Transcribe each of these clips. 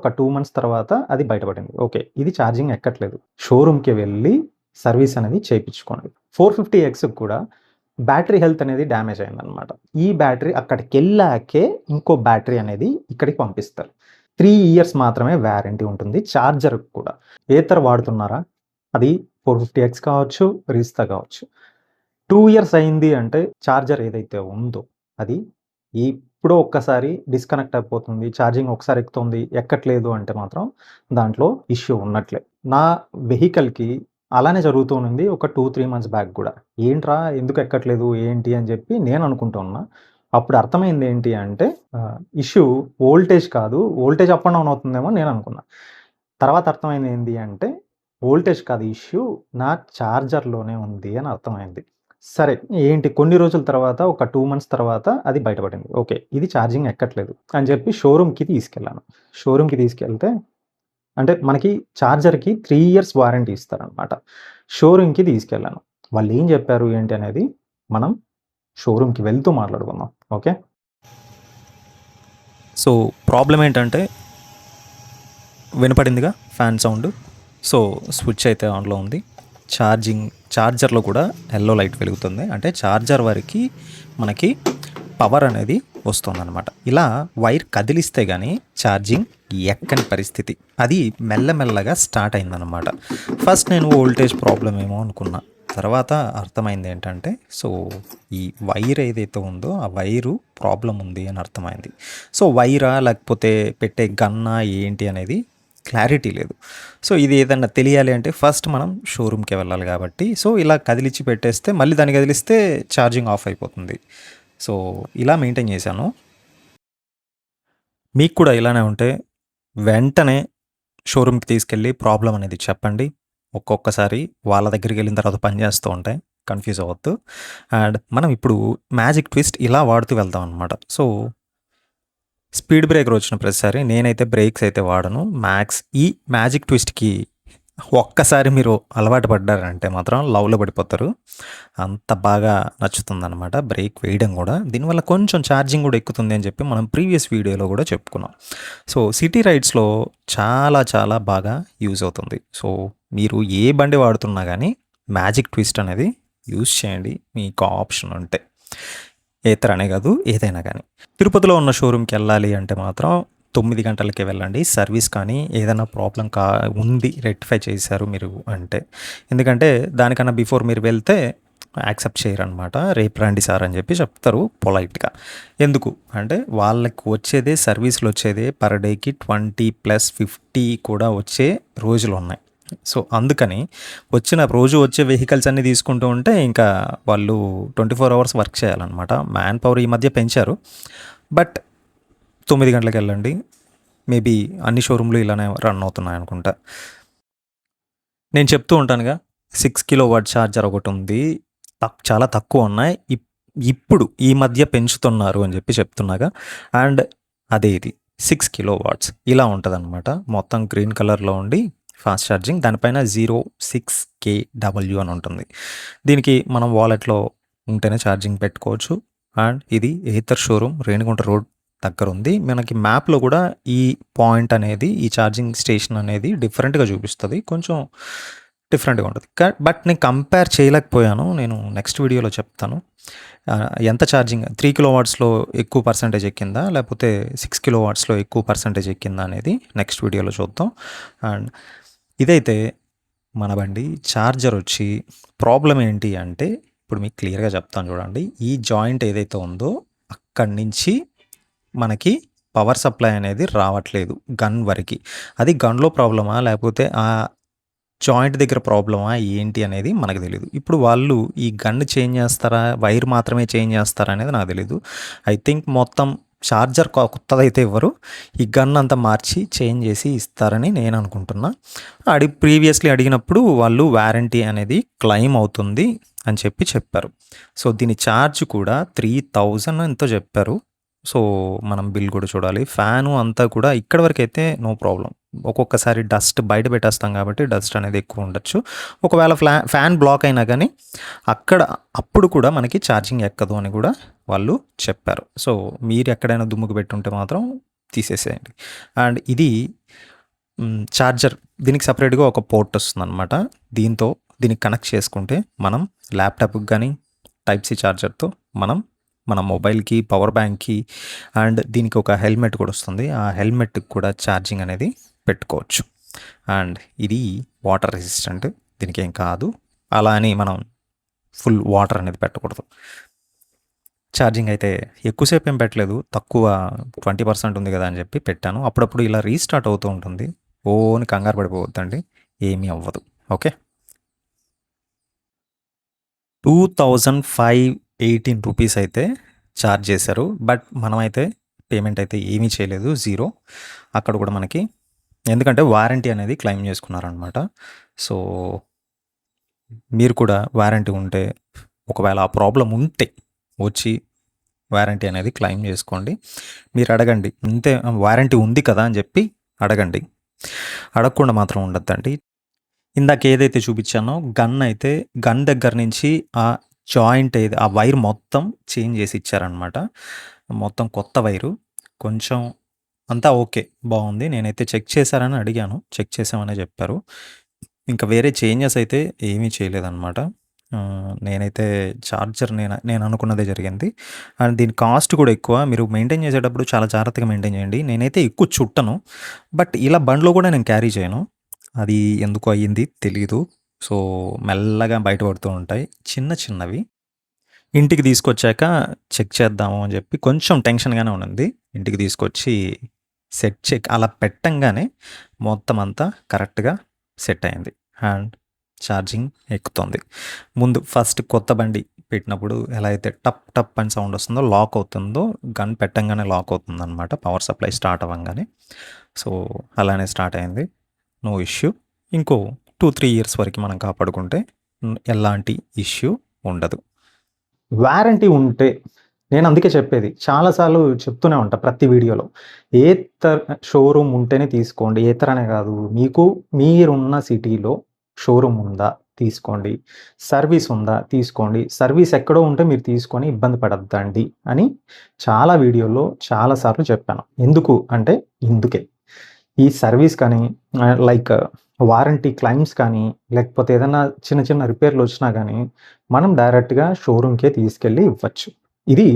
ఒక 2 మంత్స్ తర్వాత అది బయటపడింది. ఓకే. ఇది ఛార్జింగ్ ఎక్కట్లేదు. షోరూమ్‌కి వెళ్లి సర్వీస్ అనేది చేపించుకోండి. 450Xకి కూడా బ్యాటరీ హెల్త్ అనేది డ్యామేజ్ అయిందనమాట. ఈ బ్యాటరీ అక్కడికెళ్ళాకే ఇంకో బ్యాటరీ అనేది ఇక్కడికి పంపిస్తారు. 3 ఇయర్స్ మాత్రమే వారంటీ ఉంటుంది చార్జర్‌కి కూడా. ఏథర్ వాడుతున్నారా? అది 450X కావచ్చు, రీస్తా కావచ్చు. 2 ఇయర్స్ అయింది అంటే చార్జర్ ఏదైతే ఉందో అది ఎప్పుడో ఒక్కసారి డిస్కనెక్ట్ అయిపోతుంది. ఛార్జింగ్ ఒకసారి ఎక్కుతుంది, ఎక్కట్లేదు అంటే మాత్రం దాంట్లో ఇష్యూ ఉన్నట్లే. నా వెహికల్‌కి అలానే జరుగుతూ ఉండింది ఒక 2, 3 మంత్స్ బ్యాక్ గూడా. ఏంట్రా ఎందుకు ఎక్కట్లేదు ఏంటి అని చెప్పి నేను అనుకుంటూ ఉన్నా. అప్పుడు అర్థమైంది ఏంటి అంటే ఇష్యూ వోల్టేజ్ కాదు. వోల్టేజ్ అప్ అండ్ డౌన్ అవుతుందేమో అని నేను అనుకున్నా. తర్వాత అర్థమైంది ఏంది అంటే వోల్టేజ్ కాదు ఇష్యూ నా చార్జర్‌లోనే ఉంది అని అర్థమైంది. సరే ఏంటి కొన్ని రోజుల తర్వాత ఒక 2 మంత్స్ తర్వాత అది బయటపడింది. ఓకే. ఇది ఛార్జింగ్ ఎక్కట్లేదు అని చెప్పి షోరూమ్‌కి తీసుకెళ్ళాను. షోరూమ్‌కి తీసుకెళ్తే అంటే మనకి చార్జర్‌కి 3 ఇయర్స్ వారంటీ ఇస్తారనమాట. షోరూమ్‌కి తీసుకెళ్ళాను. వాళ్ళేం చెప్పారు ఏంటి అనేది మనం షోరూమ్‌కి వెళ్తూ మాట్లాడుకుందాం. ఓకే. సో ప్రాబ్లం ఏంటంటే వినపడిందిగా ఫ్యాన్ సౌండ్. సో స్విచ్ అయితే ఆన్లో ఉంది. చార్జర్లో కూడా ఎల్లో లైట్ వెలుగుతుంది. అంటే చార్జర్ వరకు మనకి పవర్ అనేది వస్తుందన్నమాట. ఇలా వైర్ కదిలిస్తే కానీ ఛార్జింగ్ ఎక్కని పరిస్థితి. అది మెల్లమెల్లగా స్టార్ట్ అయిందన్నమాట. ఫస్ట్ నేను వోల్టేజ్ ప్రాబ్లం ఏమో అనుకున్నా. తర్వాత అర్థమైంది ఏంటంటే సో ఈ వైర్ ఏదైతే ఉందో ఆ వైరు ప్రాబ్లం ఉంది అని అర్థమైంది. సో వైరా లేకపోతే పెట్టే గన్నా ఏంటి అనేది క్లారిటీ లేదు. సో ఇది ఏదన్నా తెలియాలి అంటే ఫస్ట్ మనం షోరూమ్కి వెళ్ళాలి కాబట్టి సో ఇలా కదిలిచ్చి పెట్టేస్తే మళ్ళీ దాన్ని కదిలిస్తే ఛార్జింగ్ ఆఫ్ అయిపోతుంది. సో ఇలా మెయింటైన్ చేశాను. మీకు కూడా ఇలానే ఉంటే వెంటనే షోరూమ్కి తీసుకెళ్ళి ప్రాబ్లం అనేది చెప్పండి. ఒక్కొక్కసారి వాళ్ళ దగ్గరికి వెళ్ళిన తర్వాత పనిచేస్తూ ఉంటాయి, కన్ఫ్యూజ్ అవ్వద్దు. అండ్ మనం ఇప్పుడు మ్యాజిక్ ట్విస్ట్ ఇలా వాడుతూ వెళ్తాం అనమాట. సో స్పీడ్ బ్రేకర్ వచ్చిన ప్రతిసారి నేనైతే బ్రేక్స్ అయితే వాడను. ఈ మ్యాజిక్ ట్విస్ట్కి ఒక్కసారి మీరు అలవాటు పడ్డారంటే మాత్రం లవ్లో పడిపోతారు. అంత బాగా నచ్చుతుందన్నమాట బ్రేక్ వేయడం కూడా. దీనివల్ల కొంచెం ఛార్జింగ్ కూడా ఎక్కుతుంది అని చెప్పి మనం ప్రీవియస్ వీడియోలో కూడా చెప్పుకున్నాం. సో సిటీ రైడ్స్లో చాలా చాలా బాగా యూజ్ అవుతుంది. సో మీరు ఏ బండి వాడుతున్నా కానీ మ్యాజిక్ ట్విస్ట్ అనేది యూజ్ చేయండి మీకు ఆప్షన్ ఉంటే. ఏతర్ అనే కాదు ఏదైనా కానీ. తిరుపతిలో ఉన్న షోరూమ్కి వెళ్ళాలి అంటే మాత్రం 9 గంటలకే వెళ్ళండి. సర్వీస్ కానీ ఏదైనా ప్రాబ్లం ఉంది రెక్టిఫై చేశారు మీరు అంటే. ఎందుకంటే దానికన్నా బిఫోర్ మీరు వెళ్తే యాక్సెప్ట్ చేయరనమాట. రేపు రండి సార్ అని చెప్పి చెప్తారు పొలైట్గా. ఎందుకు అంటే వాళ్ళకి వచ్చేదే సర్వీసులు వచ్చేదే పర్ డేకి 20+50 కూడా వచ్చే రోజులు ఉన్నాయి. సో అందుకని రోజు వచ్చే వెహికల్స్ అన్నీ తీసుకుంటూ ఉంటే ఇంకా వాళ్ళు 24 అవర్స్ వర్క్ చేయాలన్నమాట. మ్యాన్ పవర్ ఈ మధ్య పెంచారు. బట్ 9 గంటలకు వెళ్ళండి. మేబీ అన్ని షోరూమ్లు ఇలానే రన్ అవుతున్నాయి అనుకుంటా. నేను చెప్తూ ఉంటానుగా 6 కిలోవాట్ ఛార్జర్ ఒకటి ఉంది, చాలా తక్కువ ఉన్నాయి, ఇప్పుడు ఈ మధ్య పెంచుతున్నారు అని చెప్పి చెప్తున్నాగా. అండ్ అదే ఇది 6 కిలోవాట్స్ ఇలా ఉంటుంది అనమాట. మొత్తం గ్రీన్ కలర్లో ఉండి ఫాస్ట్ ఛార్జింగ్. దానిపైన 06KW అని ఉంటుంది. దీనికి మనం వాలెట్లో ఉంటేనే ఛార్జింగ్ పెట్టుకోవచ్చు. అండ్ ఇది ఏథర్ షోరూమ్ రేణిగుంట రోడ్ దగ్గర ఉంది. మనకి మ్యాప్లో కూడా ఈ పాయింట్ అనేది ఈ ఛార్జింగ్ స్టేషన్ అనేది డిఫరెంట్గా చూపిస్తుంది. కొంచెం డిఫరెంట్గా ఉంటుంది. బట్ నేను కంపేర్ చేయలేకపోయాను. నేను నెక్స్ట్ వీడియోలో చెప్తాను ఎంత ఛార్జింగ్ 3 కిలోవాట్స్లో ఎక్కువ పర్సంటేజ్ ఎక్కిందా లేకపోతే 6 కిలోవాట్స్లో ఎక్కువ పర్సంటేజ్ ఎక్కిందా అనేది నెక్స్ట్ వీడియోలో చూద్దాం. అండ్ ఇదైతే మన బండి ఛార్జర్ వచ్చి ప్రాబ్లం ఏంటి అంటే ఇప్పుడు మీకు క్లియర్గా చెప్తాను చూడండి. ఈ జాయింట్ ఏదైతే ఉందో అక్కడి నుంచి మనకి పవర్ సప్లై అనేది రావట్లేదు గన్ వరకు. అది గన్లో ప్రాబ్లమా లేకపోతే ఆ జాయింట్ దగ్గర ప్రాబ్లమా ఏంటి అనేది మనకు తెలియదు. ఇప్పుడు వాళ్ళు ఈ గన్ చేంజ్ చేస్తారా, వైర్ మాత్రమే చేంజ్ చేస్తారా అనేది నాకు తెలియదు. ఐ థింక్ మొత్తం ఛార్జర్ కొత్తదైతే ఇవ్వరు, ఈ గన్ అంతా మార్చి చేంజ్ చేసి ఇస్తారని నేను అనుకుంటున్నా. ప్రీవియస్లీ అడిగినప్పుడు వాళ్ళు వారంటీ అనేది క్లెయిమ్ అవుతుంది అని చెప్పారు. సో దీని ఛార్జ్ కూడా 3000 ఎంతో చెప్పారు. సో మనం బిల్ కూడా చూడాలి. ఫ్యాను అంతా కూడా ఇక్కడ వరకు అయితే నో ప్రాబ్లం. ఒక్కొక్కసారి డస్ట్ బయట పెట్టేస్తాం కాబట్టి డస్ట్ అనేది ఎక్కువ ఉండొచ్చు. ఒకవేళ ఫ్యాన్ బ్లాక్ అయినా కానీ అప్పుడు కూడా మనకి ఛార్జింగ్ ఎక్కదు అని కూడా వాళ్ళు చెప్పారు. సో మీరు ఎక్కడైనా దుమ్ముకు పెట్టుంటే మాత్రం తీసేసేయండి. అండ్ ఇది చార్జర్ దీనికి సెపరేట్‌గా ఒక పోర్ట్ వస్తుందనమాట. దీనికి కనెక్ట్ చేసుకుంటే మనం ల్యాప్‌టాప్‌కి గానీ టైప్ సి చార్జర్‌తో మన మొబైల్‌కి, పవర్ బ్యాంక్‌కి అండ్ దీనికి ఒక హెల్మెట్ కూడా వస్తుంది. ఆ హెల్మెట్‌కి కూడా ఛార్జింగ్ అనేది పెట్టుకోవచ్చు. అండ్ ఇది వాటర్ రెసిస్టెంట్. దీనికేం కాదు. అలా అని మనం ఫుల్ వాటర్ అనేది పెట్టకూడదు. ఛార్జింగ్ అయితే ఎక్కువసేపు ఏం పెట్టలేదు. తక్కువ 20% ఉంది కదా అని చెప్పి పెట్టాను. అప్పుడప్పుడు ఇలా రీస్టార్ట్ అవుతూ ఉంటుంది. అని కంగారు పడిపోవద్దండి. ఏమీ అవ్వదు. ఓకే. 2518 రూపీస్ అయితే ఛార్జ్ చేశారు. బట్ మనమైతే పేమెంట్ అయితే ఏమీ చేయలేదు. 0. అక్కడ కూడా మనకి ఎందుకంటే వారంటీ అనేది క్లెయిమ్ చేసుకున్నారనమాట. సో, మీరు కూడా వారంటీ ఉంటే ఒకవేళ ఆ ప్రాబ్లమ్ ఉంటే వచ్చి వారంటీ అనేది క్లెయిమ్ చేసుకోండి. మీరు అడగండి. ఇంతే వారంటీ ఉంది కదా అని చెప్పి అడగండి. అడగకుండా మాత్రం ఉండొద్దండి. ఇందాక ఏదైతే చూపించానో గన్ దగ్గర నుంచి ఆ జాయింట్ ఆ వైర్ మొత్తం చేంజ్ చేసి ఇచ్చారనమాట. మొత్తం కొత్త వైరు. కొంచెం అంతా ఓకే. బాగుంది. నేనైతే చెక్ చేశారని అడిగాను. చెక్ చేసామనే చెప్పారు. ఇంకా వేరే చేంజెస్ అయితే ఏమీ చేయలేదనమాట. నేనైతే చార్జర్ నేను అనుకున్నదే జరిగింది. అండ్ దీని కాస్ట్ కూడా ఎక్కువ. మీరు మెయింటైన్ చేసేటప్పుడు చాలా జాగ్రత్తగా మెయింటైన్ చేయండి. నేనైతే ఎక్కువ చుట్టను. బట్ ఇలా బండిలో కూడా నేను క్యారీ చేయను. అది ఎందుకు అయ్యింది తెలీదు. సో, మెల్లగా బయటపడుతూ ఉంటాయి. చిన్నవి. ఇంటికి తీసుకొచ్చాక చెక్ చేద్దాము అని చెప్పి కొంచెం టెన్షన్‌గానే ఉన్నింది. ఇంటికి తీసుకొచ్చి అలా పెట్టంగానే మొత్తం అంతా కరెక్ట్‌గా సెట్ అయింది. అండ్ ఛార్జింగ్ ఎక్కుతుంది. ముందు ఫస్ట్ కొత్త బండి పెట్టినప్పుడు ఎలా అయితే టప్ టప్ అని సౌండ్ వస్తుందో, లాక్ అవుతుందో, గన్ పెట్టంగానే లాక్ అవుతుందనమాట పవర్ సప్లై స్టార్ట్ అవ్వంగానే. సో, అలానే స్టార్ట్ అయింది. No issue. ఇంకో 2-3 ఇయర్స్ వరకు మనం కాపాడుకుంటే ఎలాంటి ఇష్యూ ఉండదు. వారంటీ ఉంటే నేను అందుకే చెప్పేది. చాలా సార్లు చెప్తూనే ఉంటా ప్రతి వీడియోలో. ఏతర్ షోరూమ్ ఉంటేనే తీసుకోండి. ఏతరనే కాదు. మీరున్న సిటీలో షోరూమ్ ఉందా? తీసుకోండి. సర్వీస్ ఉందా? తీసుకోండి. సర్వీస్ ఎక్కడో ఉంటే మీరు తీసుకొని ఇబ్బంది పడొద్దండి అని చాలా వీడియోల్లో చాలా సార్లు చెప్పాను. ఎందుకు అంటే ఇందుకే. ఈ సర్వీస్ కానీ లైక్ వారంటీ క్లెయిమ్స్ కానీ, లేకపోతే ఏదన్నా చిన్న రిపేర్‌లు వచ్చినా గానీ, మనం డైరెక్ట్‌గా షోరూమ్‌కే తీసుకెళ్ళి ఇవ్వచ్చు. ఇది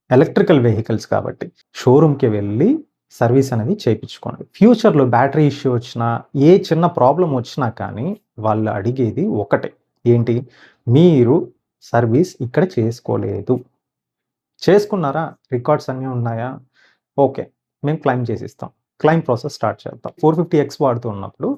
ఎలక్ట్రికల్ వెహికల్స్ కాబట్టి. షోరూమ్‌కి వెళ్ళి సర్వీస్ అనేది చేపించుకోండి. ఫ్యూచర్‌లో బ్యాటరీ ఇష్యూ వచ్చినా, ఏ చిన్న ప్రాబ్లమ్ వచ్చినా కానీ, వాళ్ళు అడిగేది ఒకటే. ఏంటి? మీరు సర్వీస్ ఇక్కడ చేసుకోలేదు. చేసుకున్నారా? రికార్డ్స్ అన్నీ ఉన్నాయా? ఓకే. మేము క్లెయిమ్ చేసిస్తాం. క్లెయిమ్ ప్రాసెస్ స్టార్ట్ చేద్దాం. 450X వాడుతూ ఉన్నప్పుడు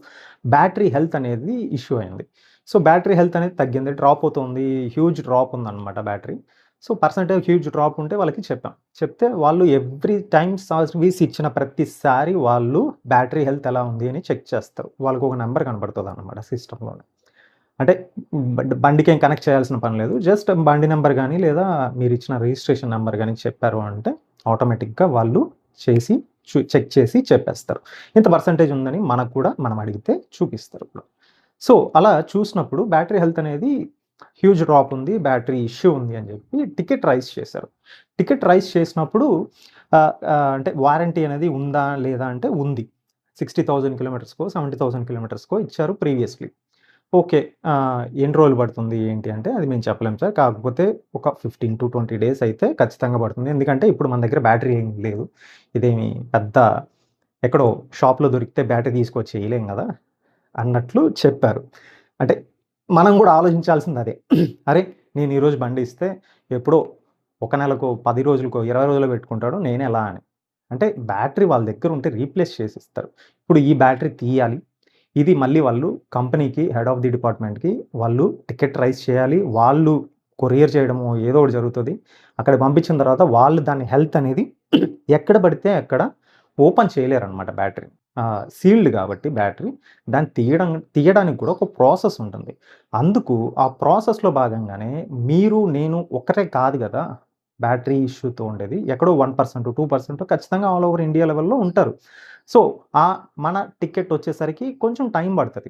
బ్యాటరీ హెల్త్ అనేది ఇష్యూ అయింది. సో, బ్యాటరీ హెల్త్ అనేది తగ్గింది. డ్రాప్ అవుతుంది. హ్యూజ్ డ్రాప్ ఉందన్నమాట battery. So, percentage huge drop ఉంటే వాళ్ళకి చెప్పాం. చెప్తే వాళ్ళు ఎవ్రీ టైమ్ సర్వీస్ ఇచ్చిన ప్రతిసారి వాళ్ళు బ్యాటరీ హెల్త్ ఎలా ఉంది అని చెక్ చేస్తారు. వాళ్ళకి ఒక నంబర్ కనబడుతదన్నమాట సిస్టమ్‌లోనే. అంటే బండికేం కనెక్ట్ చేయాల్సిన పని లేదు. జస్ట్ బండి నంబర్ గానీ, లేదా మీరిచ్చిన రిజిస్ట్రేషన్ నంబర్ గానీ చెప్పారు అంటే ఆటోమేటిక్‌గా వాళ్ళు చేసి చెక్ చేసి చెప్పేస్తారు. ఇంత పర్సెంటేజ్ ఉందని మనకు కూడా మనం అడిగితే చూపిస్తారు ఇప్పుడు. సో, అలా చూసినప్పుడు బ్యాటరీ హెల్త్ అనేది హ్యూజ్ డ్రాప్ ఉంది. బ్యాటరీ ఇష్యూ ఉంది అని చెప్పి టికెట్ రైజ్ చేశారు. టికెట్ రైజ్ చేసినప్పుడు అంటే వారంటీ అనేది ఉందా? లేదా? అంటే ఉంది. 60,000 కిలోమీటర్స్‌కో, 70,000 కిలోమీటర్స్‌కో ఇచ్చారు ప్రీవియస్‌లీ. ఓకే. ఎన్ని రోజులు పడుతుంది ఏంటి అంటే అది మేము చెప్పలేం సార్. కాకపోతే ఒక 15-20 డేస్ అయితే ఖచ్చితంగా పడుతుంది. ఎందుకంటే ఇప్పుడు మన దగ్గర బ్యాటరీ ఏం లేదు. ఇదేమి పెద్ద ఎక్కడో షాప్‌లో దొరికితే బ్యాటరీ తీసుకొచ్చి ఎయలేం గదా! అన్నట్లు చెప్పారు. అంటే మనం గూడా ఆలోచించాల్సింది అదే. అరే! నేను ఈరోజు బండి ఇస్తే ఎప్పుడో ఒక నెలకో, 10 రోజులకో, 20 రోజులో పెట్టుకుంటాడు. నేనెలా అని. అంటే బ్యాటరీ వాళ్ళ దగ్గర ఉంటే రీప్లేస్ చేసిస్తారు. ఇప్పుడు ఈ బ్యాటరీ తీయాలి. ఇది మళ్ళీ వాళ్ళు కంపెనీకి హెడ్ ఆఫ్ ది డిపార్ట్మెంట్‌కి వాళ్ళు టికెట్ రైజ్ చేయాలి. వాళ్ళు కొరియర్ చేయడమో ఏదో ఒకటి జరుగుతది. అక్కడికి పంపించిన తర్వాత వాళ్ళు దాని హెల్త్ అనేది ఎక్కడ పడితే అక్కడ ఓపెన్ చేయలేరనమాట బ్యాటరీ. సీల్డ్ కాబట్టి బ్యాటరీ దాన్ని తీయడానికి కూడా ఒక ప్రాసెస్ ఉంటుంది. అందుకు ఆ ప్రాసెస్‌లో భాగంగానే నేను ఒక్కరే కాదు గదా! బ్యాటరీ ఇష్యూతో ఉండేది. ఎక్కడో 1%, 2% ఖచ్చితంగా ఆల్ ఓవర్ ఇండియా లెవెల్‌లో ఉంటారు. సో, మన టికెట్ వచ్చేసరికి కొంచెం టైం పడతది.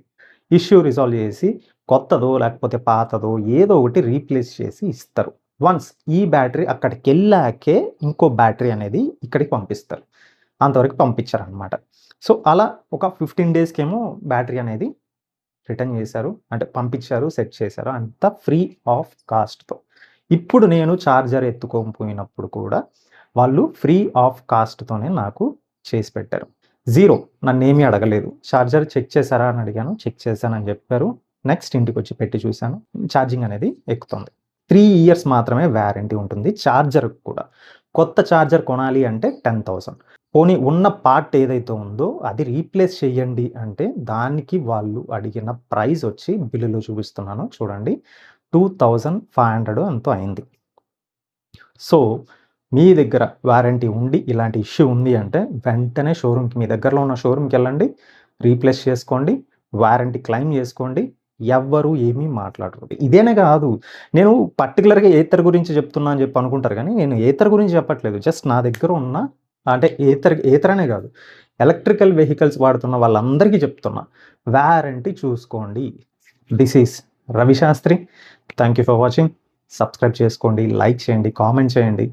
ఇష్యూ రిజాల్వ్ చేసి కొత్తదో లేకపోతే పాతదో ఏదో ఒకటి రీప్లేస్ చేసి ఇస్తారు. వన్స్ ఈ బ్యాటరీ అక్కడికెళ్ళాకే ఇంకో బ్యాటరీ అనేది ఇక్కడికి పంపిస్తారు. అంతవరకు పంపించరనమాట. సో అలా ఒక 15 డేస్‌కేమో బ్యాటరీ అనేది రిటర్న్ చేశారు. అంటే పంపించారు, సెట్ చేశారు. అంతా ఫ్రీ ఆఫ్ కాస్ట్‌తో. ఇప్పుడు నేను చార్జర్ ఎత్తుకొని పోయినప్పుడు కూడా వాళ్ళు ఫ్రీ ఆఫ్ కాస్ట్‌తోనే నాకు చేసి పెట్టారు. జీరో నన్నేమీ అడగలేదు. చార్జర్ చెక్ చేశారా అని అడిగాను. చెక్ చేశానని చెప్పారు. నెక్స్ట్ ఇంటికొచ్చి పెట్టి చూశాను. ఛార్జింగ్ అనేది ఎక్కుతుంది. 3 ఇయర్స్ మాత్రమే వారంటీ ఉంటుంది చార్జర్‌కి కూడా. కొత్త చార్జర్ కొనాలి అంటే 10,000. పోనీ ఉన్న పార్ట్ ఏదైతే ఉందో అది రీప్లేస్ చేయండి అంటే దానికి వాళ్ళు అడిగిన ప్రైస్ వచ్చి బిల్లులో చూపిస్తున్నాను చూడండి. 2500 ఎంతో అయింది. సో, మీ దగ్గర వారంటీ ఉండి ఇలాంటి ఇష్యూ ఉంది అంటే వెంటనే షోరూమ్‌కి మీ దగ్గరలో ఉన్న షోరూమ్‌కెళ్ళండి. రీప్లేస్ చేసుకోండి. వారంటీ క్లెయిమ్ చేసుకోండి. ఎవ్వరు ఏమీ మాట్లాడరు. ఇదేనే కాదు. నేను పర్టిక్యులర్‌గా ఏథర్ గురించి చెప్తున్నా అని చెప్పి అనుకుంటారు గానీ, నేను ఏథర్ గురించి చెప్పట్లేదు. జస్ట్ నా దగ్గర ఉన్న అంటే ఏథర్ అనే కాదు. ఎలక్ట్రికల్ వెహికల్స్ వాడుతున్న వాళ్ళందరికీ చెప్తున్నా. వారంటీ చూసుకోండి. This is Ravi Shastri. Thank you for watching. Subscribe చేసుకోండి. లైక్ చేయండి. కామెంట్ చేయండి.